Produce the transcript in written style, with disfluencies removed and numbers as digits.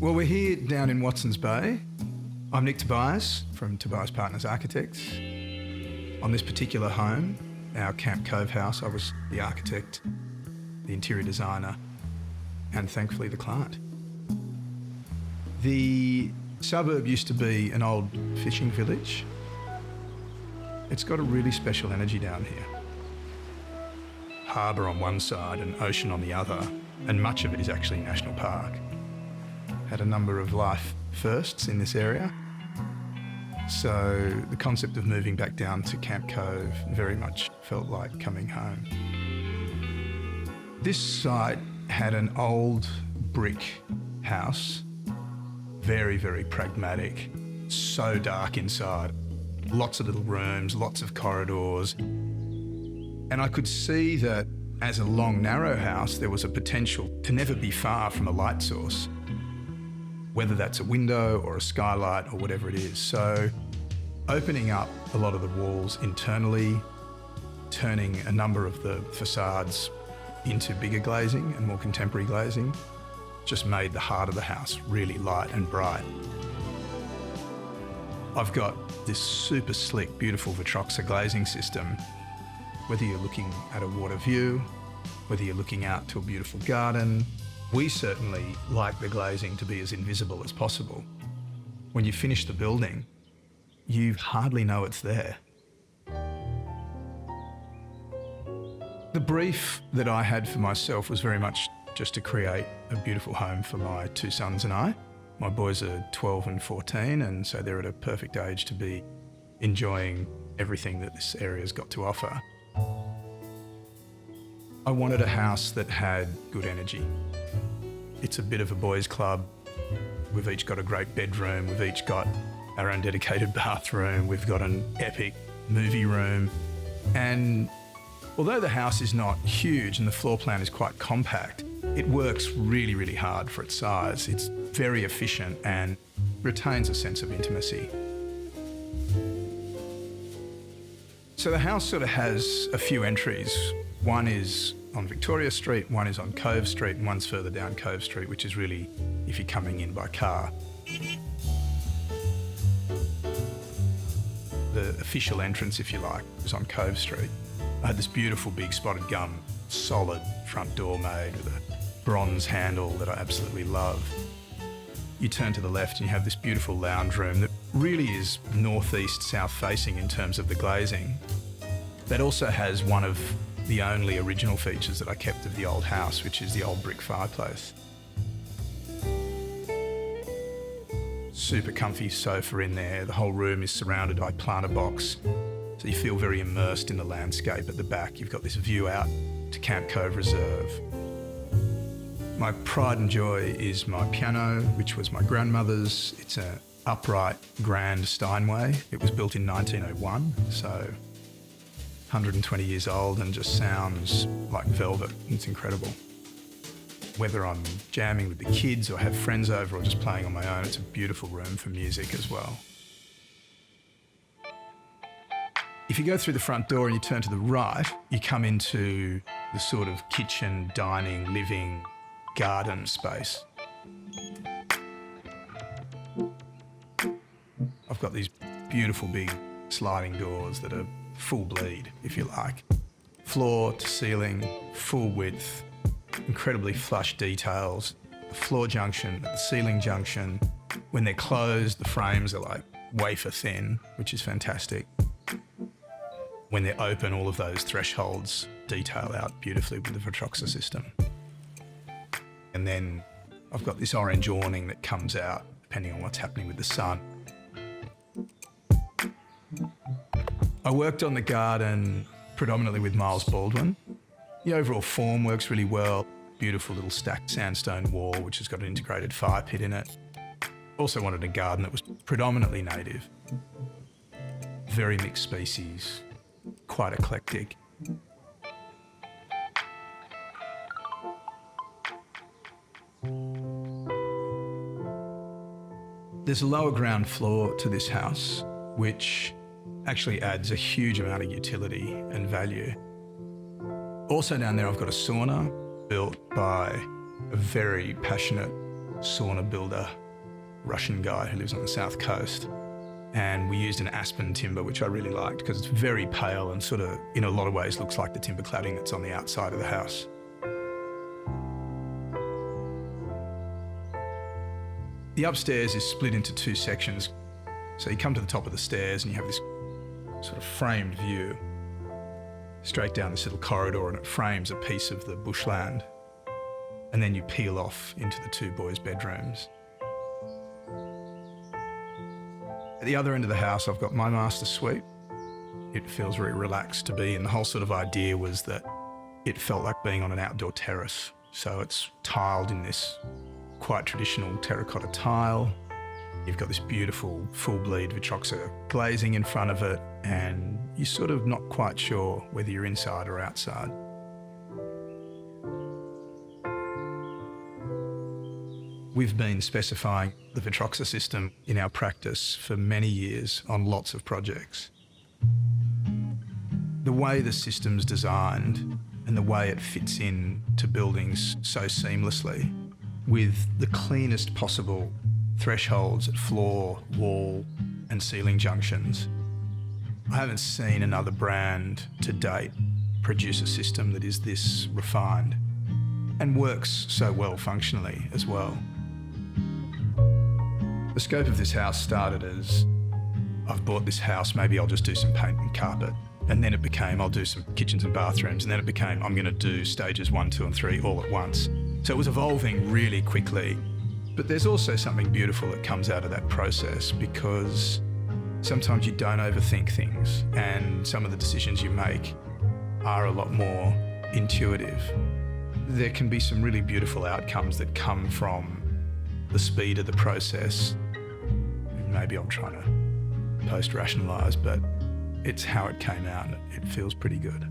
Well, we're here down in Watsons Bay. I'm Nick Tobias from Tobias Partners Architects. On this particular home, our Camp Cove house, I was the architect, the interior designer, and thankfully the client. The suburb used to be an old fishing village. It's got a really special energy down here. Harbour on one side and ocean on the other, and much of it is actually national park. Had a number of life firsts in this area. So the concept of moving back down to Camp Cove very much felt like coming home. This site had an old brick house, very, very pragmatic, so dark inside. Lots of little rooms, lots of corridors. And I could see that as a long, narrow house, there was a potential to never be far from a light source, whether that's a window or a skylight or whatever it is. So opening up a lot of the walls internally, turning a number of the facades into bigger glazing and more contemporary glazing, just made the heart of the house really light and bright. I've got this super slick, beautiful Vitrocsa glazing system. Whether you're looking at a water view, whether you're looking out to a beautiful garden, we certainly like the glazing to be as invisible as possible. When you finish the building, you hardly know it's there. The brief that I had for myself was very much just to create a beautiful home for my two sons and I. My boys are 12 and 14, and so they're at a perfect age to be enjoying everything that this area's got to offer. I wanted a house that had good energy. It's a bit of a boys' club. We've each got a great bedroom. We've each got our own dedicated bathroom. We've got an epic movie room. And although the house is not huge and the floor plan is quite compact, it works really, really hard for its size. It's very efficient and retains a sense of intimacy. So the house sort of has a few entries. One is on Victoria Street, one is on Cove Street, and one's further down Cove Street, which is really if you're coming in by car. The official entrance, if you like, is on Cove Street. I had this beautiful big spotted gum, solid front door made with a bronze handle that I absolutely love. You turn to the left and you have this beautiful lounge room that really is northeast, south facing in terms of the glazing. That also has one of the only original features that I kept of the old house, which is the old brick fireplace. Super comfy sofa in there. The whole room is surrounded by planter box, so you feel very immersed in the landscape at the back. You've got this view out to Camp Cove Reserve. My pride and joy is my piano, which was my grandmother's. It's an upright grand Steinway. It was built in 1901, so 120 years old and just sounds like velvet. It's incredible. Whether I'm jamming with the kids or have friends over or just playing on my own, it's a beautiful room for music as well. If you go through the front door and you turn to the right, you come into the sort of kitchen, dining, living, garden space. I've got these beautiful big sliding doors that are full bleed, if you like. Floor to ceiling, full width, incredibly flush details. The floor junction, the ceiling junction. When they're closed, the frames are like wafer thin, which is fantastic. When they're open, all of those thresholds detail out beautifully with the Vitrocsa system. And then I've got this orange awning that comes out depending on what's happening with the sun. I worked on the garden predominantly with Myles Baldwin. The overall form works really well. Beautiful little stacked sandstone wall, which has got an integrated fire pit in it. Also wanted a garden that was predominantly native. Very mixed species, quite eclectic. There's a lower ground floor to this house, which actually adds a huge amount of utility and value. Also down there I've got a sauna built by a very passionate sauna builder, Russian guy who lives on the south coast. And we used an aspen timber, which I really liked because it's very pale and sort of, in a lot of ways, looks like the timber cladding that's on the outside of the house. The upstairs is split into two sections. So you come to the top of the stairs and you have this sort of framed view straight down this little corridor, and it frames a piece of the bushland. And then you peel off into the two boys' bedrooms. At the other end of the house, I've got my master suite. It feels very relaxed to be in. The whole sort of idea was that it felt like being on an outdoor terrace. So it's tiled in this quite traditional terracotta tile. You've got this beautiful full bleed Vitrocsa glazing in front of it, and you're sort of not quite sure whether you're inside or outside. We've been specifying the Vitrocsa system in our practice for many years on lots of projects. The way the system's designed and the way it fits in to buildings so seamlessly, with the cleanest possible thresholds at floor, wall and ceiling junctions. I haven't seen another brand to date produce a system that is this refined and works so well functionally as well. The scope of this house started as, I've bought this house, maybe I'll just do some paint and carpet. And then it became, I'll do some kitchens and bathrooms. And then it became, I'm going to do stages 1, 2 and 3 all at once. So it was evolving really quickly. But there's also something beautiful that comes out of that process, because sometimes you don't overthink things and some of the decisions you make are a lot more intuitive. There can be some really beautiful outcomes that come from the speed of the process. Maybe I'm trying to post-rationalise, but it's how it came out and it feels pretty good.